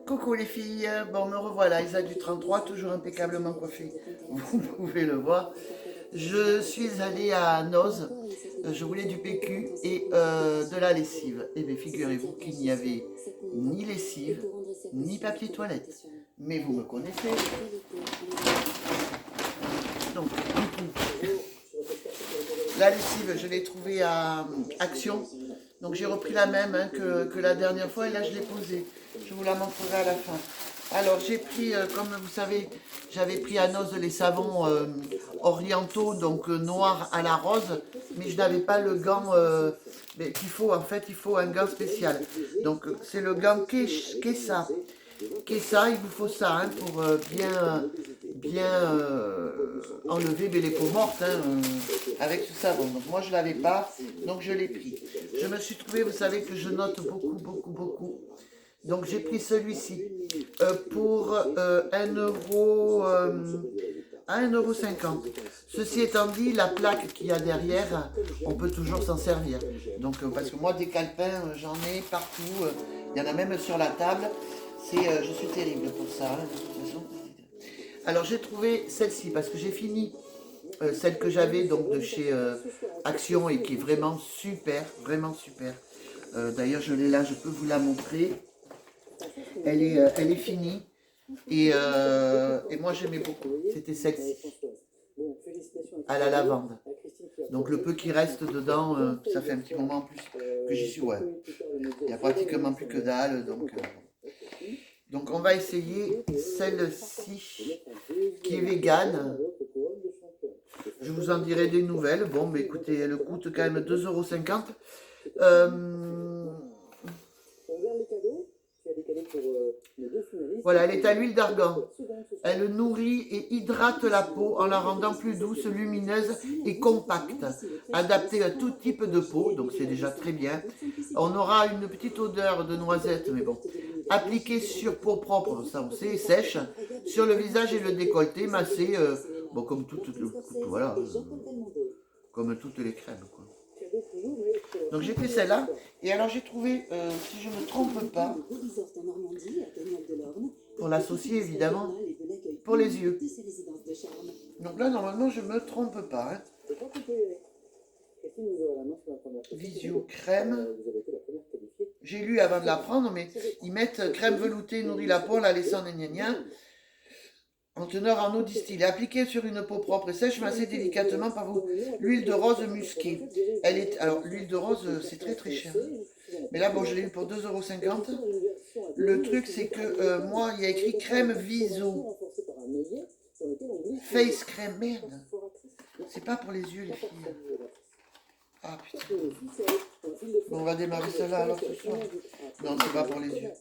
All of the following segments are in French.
Coucou les filles, bon me revoilà, Isa du 33, toujours impeccablement coiffée, vous pouvez le voir. Je suis allée à Noz, je voulais du PQ et de la lessive. Et bien figurez-vous qu'il n'y avait ni lessive, ni papier toilette. Mais vous me connaissez. Donc du coup, la lessive je l'ai trouvée à Action. Donc j'ai repris la même que la dernière fois et là je l'ai posée. Je vous la montrerai à la fin. Alors j'ai pris, comme vous savez, j'avais pris à Noz les savons orientaux, donc noir à la rose, mais je n'avais pas le gant qu'il faut. En fait, il faut un gant spécial. Donc c'est le gant Kessa. Kessa, il vous faut ça pour bien enlever les peaux mortes avec ce savon. Donc moi je ne l'avais pas, donc je l'ai pris. Je me suis trouvé, vous savez que je note beaucoup. Donc j'ai pris celui-ci pour 1,50 €. Ceci étant dit, la plaque qu'il y a derrière, on peut toujours s'en servir. Donc parce que moi des calepins, j'en ai partout. Il y en a même sur la table. Je suis terrible pour ça, de toute façon. Alors j'ai trouvé celle-ci parce que j'ai fini celle que j'avais donc de chez Action et qui est vraiment super. D'ailleurs je l'ai là, je peux vous la montrer. Elle est finie et moi j'aimais beaucoup. C'était celle-ci à la lavande. Donc le peu qui reste dedans, ça fait un petit moment en plus que j'y suis. Ouais. Il n'y a pratiquement plus que dalle. Donc on va essayer celle-ci qui est végane. Je vous en dirai des nouvelles. Bon, mais écoutez, elle coûte quand même 2,50 €. Voilà, elle est à l'huile d'argan. Elle nourrit et hydrate la peau en la rendant plus douce, lumineuse et compacte. Adaptée à tout type de peau, donc c'est déjà très bien. On aura une petite odeur de noisette, mais bon. Appliquée sur peau propre, ça on sait, sèche, sur le visage et le décolleté, massé, bon, comme voilà, comme toutes les crèmes, quoi. Donc j'ai pris celle-là, et alors j'ai trouvé, si je ne me trompe pas, pour l'associer évidemment, pour les yeux. Donc là normalement je ne me trompe pas. Visio crème. J'ai lu avant de la prendre, mais ils mettent crème veloutée, nourrit la peau en la laissant gna en teneur en eau distillée. Appliquée sur une peau propre et sèche, massée délicatement par l'huile de rose musquée. Alors l'huile de rose, c'est très cher. Mais là, bon, je l'ai eu pour 2,50 €. Le truc, c'est que moi, il y a écrit crème Viso. Face crème, merde. C'est pas pour les yeux, les filles. Ah putain. Bon, on va démarrer celle-là alors ce soir. Non, c'est pas pour les yeux.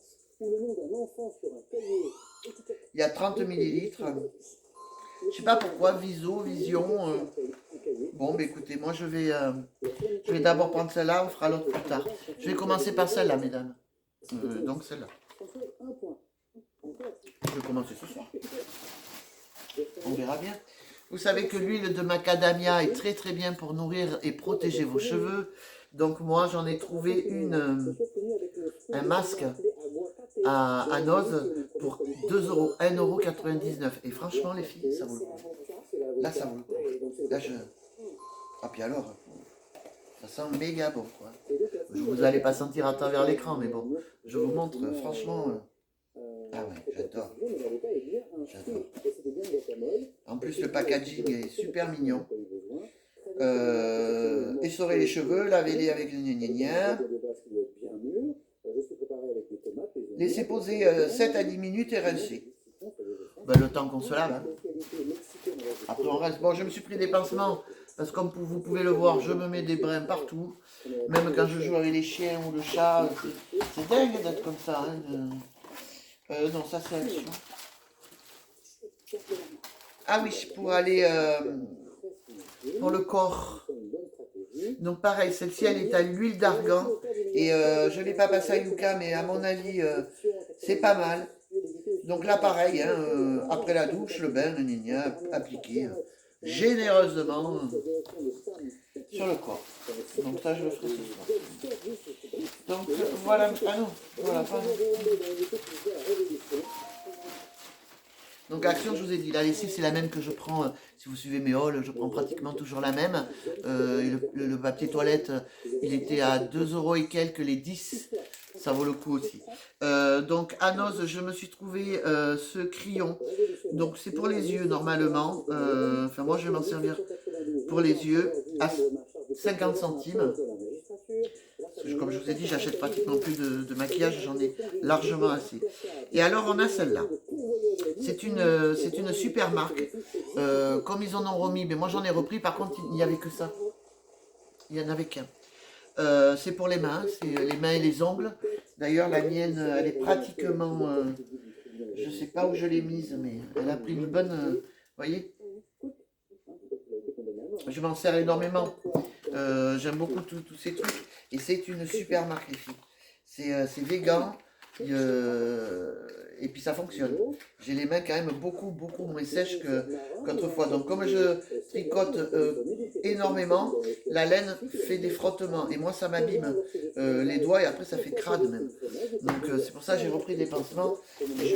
Il y a 30 ml. Je sais pas pourquoi, Vision. Bon, mais écoutez, moi je vais d'abord prendre celle-là, on fera l'autre plus tard. Je vais commencer par celle-là, mesdames. Donc celle-là. Je vais commencer ce soir. On verra bien. Vous savez que l'huile de macadamia est très bien pour nourrir et protéger vos cheveux. Donc moi j'en ai trouvé un masque à Noz pour 1,99 €. Et franchement les filles, ça vaut le coup. Là ça vaut le coup. Là Ah puis alors, ça sent méga bon quoi. Vous n'allez pas sentir à travers l'écran, mais bon, je vous montre franchement. Ah ouais, j'adore. En plus le packaging est super mignon. Essorer les cheveux, lavez-les avec le gna. Laissez poser 7 à 10 minutes et rincer. Ben, le temps qu'on se lave. Après on reste. Bon, je me suis pris des pansements parce que comme vous pouvez le voir, je me mets des brins partout. Même quand je joue avec les chiens ou le chat, c'est dingue d'être comme ça. Non, ça c'est Action. Ah oui, pour aller pour le corps. Donc pareil, celle-ci elle est à l'huile d'argan. Et je ne l'ai pas passée à Yuka, mais à mon avis, c'est pas mal. Donc là pareil, après la douche, le bain, appliqué généreusement sur le corps. Donc ça je le ferai ce soir. Donc voilà, ah non, voilà, pardon. Donc Action, je vous ai dit, la lessive c'est la même que je prends, si vous suivez mes hauls, je prends pratiquement toujours la même. Et le papier toilette, il était à 2 euros et quelques les 10, ça vaut le coup aussi. Donc à Noz, je me suis trouvé ce crayon, donc c'est pour les yeux normalement, enfin moi je vais m'en servir pour les yeux à 50 centimes. Comme je vous ai dit, j'achète pratiquement plus de maquillage, j'en ai largement assez. Et alors on a celle-là. C'est une super marque. Comme ils en ont remis, mais moi j'en ai repris, par contre il n'y avait que ça. Il n'y en avait qu'un. C'est pour les mains, c'est les mains et les ongles. D'ailleurs la mienne, elle est pratiquement... je ne sais pas où je l'ai mise, mais elle a pris une bonne... vous voyez, je m'en sers énormément. J'aime beaucoup tous ces trucs. Et c'est une super marque, les filles. C'est vegan. Et puis ça fonctionne. J'ai les mains quand même beaucoup moins sèches qu'autrefois. Donc comme je tricote énormément, la laine fait des frottements. Et moi ça m'abîme les doigts et après ça fait crade même. Donc c'est pour ça que j'ai repris des pansements. Et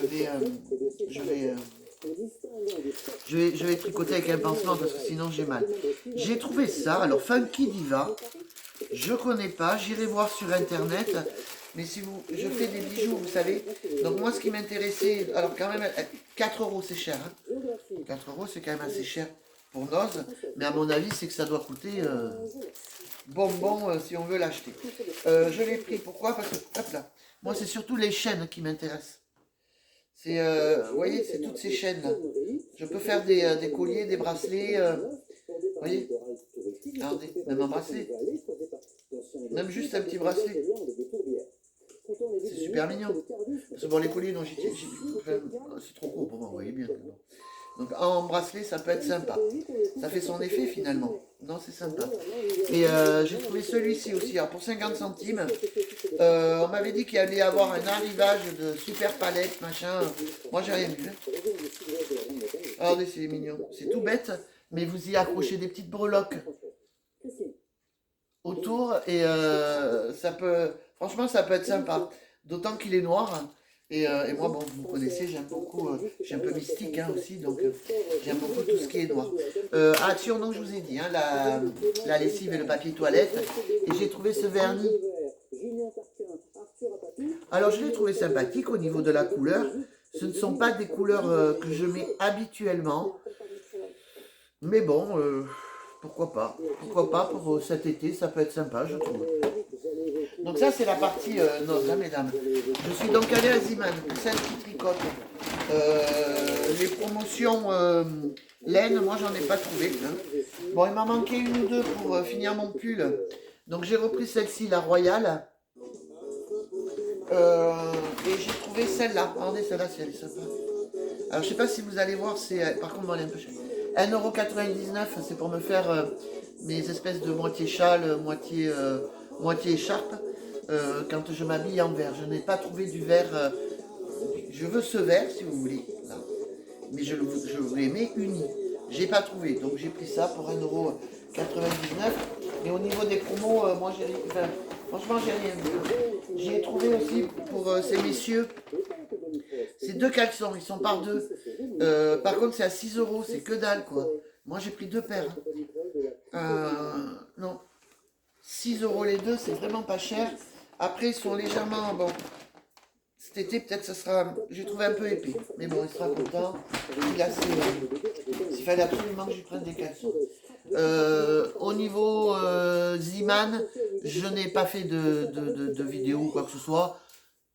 je vais tricoter avec un pansement parce que sinon j'ai mal. J'ai trouvé ça. Alors Funky Diva. Je connais pas. J'irai voir sur internet. Mais si je fais des bijoux, vous savez. Donc moi, ce qui m'intéressait, alors quand même, 4 euros, c'est cher. Hein. 4 euros, c'est quand même assez cher pour Noz. Mais à mon avis, c'est que ça doit coûter bonbon si on veut l'acheter. Je l'ai pris. Pourquoi? Parce que, hop là, moi, c'est surtout les chaînes qui m'intéressent. C'est, vous voyez, c'est toutes ces chaînes-là. Je peux faire des colliers, des bracelets. Vous voyez? Regardez, même un bracelet. Même juste un petit bracelet. C'est super mignon. Parce que bon, les colliers, non, c'est trop court pour moi, vous voyez bien. Donc en bracelet, ça peut être sympa. Ça fait son effet finalement. Non, c'est sympa. Et j'ai trouvé celui-ci aussi. Alors pour 50 centimes, on m'avait dit qu'il allait y avoir un arrivage de super palettes, machin. Moi, j'ai rien vu. Regardez, c'est mignon. C'est tout bête, mais vous y accrochez des petites breloques autour et ça peut, franchement, ça peut être sympa. D'autant qu'il est noir. Et moi, bon, vous connaissez, j'aime beaucoup, je suis un peu mystique hein, aussi, donc j'aime beaucoup tout ce qui est noir. Action, donc je vous ai dit, hein, la lessive et le papier toilette. Et j'ai trouvé ce vernis. Alors, je l'ai trouvé sympathique au niveau de la couleur. Ce ne sont pas des couleurs que je mets habituellement. Mais bon, pourquoi pas. Pourquoi pas pour cet été, ça peut être sympa, je trouve. Donc ça, c'est la partie noz, hein, mesdames. Je suis donc allée à Ziman, celle qui tricote. Les promotions laine, moi, j'en ai pas trouvé. Hein. Bon, il m'en manquait une ou deux pour finir mon pull. Donc j'ai repris celle-ci, la Royale. Et j'ai trouvé celle-là. Regardez, celle-là, si elle est sympa. Alors, je sais pas si vous allez voir, c'est par contre, bon, elle est un peu chère. 1,99 €, c'est pour me faire mes espèces de moitié châle, moitié écharpe. Quand je m'habille en vert. Je n'ai pas trouvé du vert. Je veux ce vert, si vous voulez. Là. Mais je l'aimais uni. J'ai pas trouvé. Donc j'ai pris ça pour 1,99 €. Mais au niveau des promos, moi j'ai rien. Enfin, franchement, j'ai rien vu. J'ai trouvé aussi pour ces messieurs. C'est 2 caleçons, ils sont par 2. Par contre, c'est à 6 €, c'est que dalle quoi. Moi j'ai pris 2 paires. Non. 6 € les deux, c'est vraiment pas cher. Après, ils sont légèrement, bon, cet été, peut-être, ça sera, j'ai trouvé un peu épais. Mais bon, il sera content. Il fallait absolument que je prenne des caleçons. Au niveau Ziman, je n'ai pas fait de vidéo ou quoi que ce soit.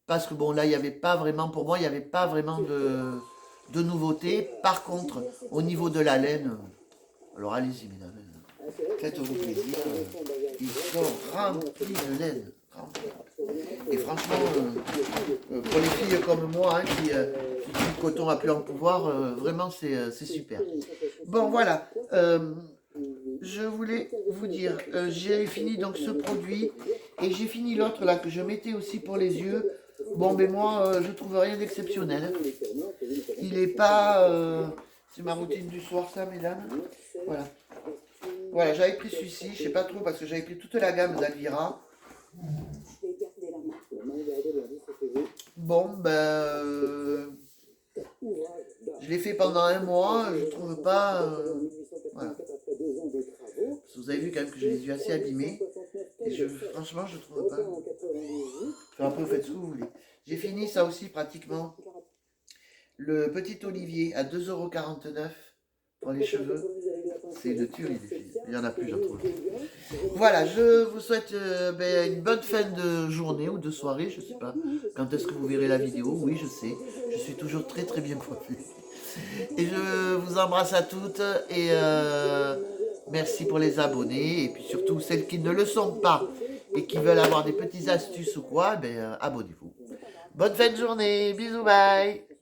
Parce que bon, là, il n'y avait pas vraiment, pour moi, il n'y avait pas vraiment de nouveautés. Par contre, au niveau de la laine, alors allez-y, mesdames. Faites-vous plaisir, ils sont remplis de laine. Et franchement, pour les filles comme moi, hein, qui le coton à plus en pouvoir, vraiment c'est super. Bon voilà, je voulais vous dire, j'ai fini donc ce produit et j'ai fini l'autre là que je mettais aussi pour les yeux. Bon ben moi je trouve rien d'exceptionnel. Il est pas, c'est ma routine du soir ça mesdames. Voilà. Voilà, j'avais pris celui-ci, je sais pas trop parce que j'avais pris toute la gamme d'Alvira. bon, ben, je l'ai fait pendant un mois, je trouve pas... voilà. Parce que vous avez vu quand même que j'ai les yeux assez abîmés. Et franchement, je trouve pas. Enfin, après, vous faites ce que vous voulez. J'ai fini ça aussi pratiquement. Le petit Olivier à 2,49 € pour les cheveux. C'est une tuerie, les filles. Il y en a plus, j'en trouve. Voilà, je vous souhaite une bonne fin de journée ou de soirée, je sais pas. Quand est-ce que vous verrez la vidéo? Oui, je sais. Je suis toujours très très bien coiffé. Et je vous embrasse à toutes et merci pour les abonnés. Et puis surtout celles qui ne le sont pas et qui veulent avoir des petites astuces ou quoi, abonnez-vous. Bonne fin de journée, bisous, bye.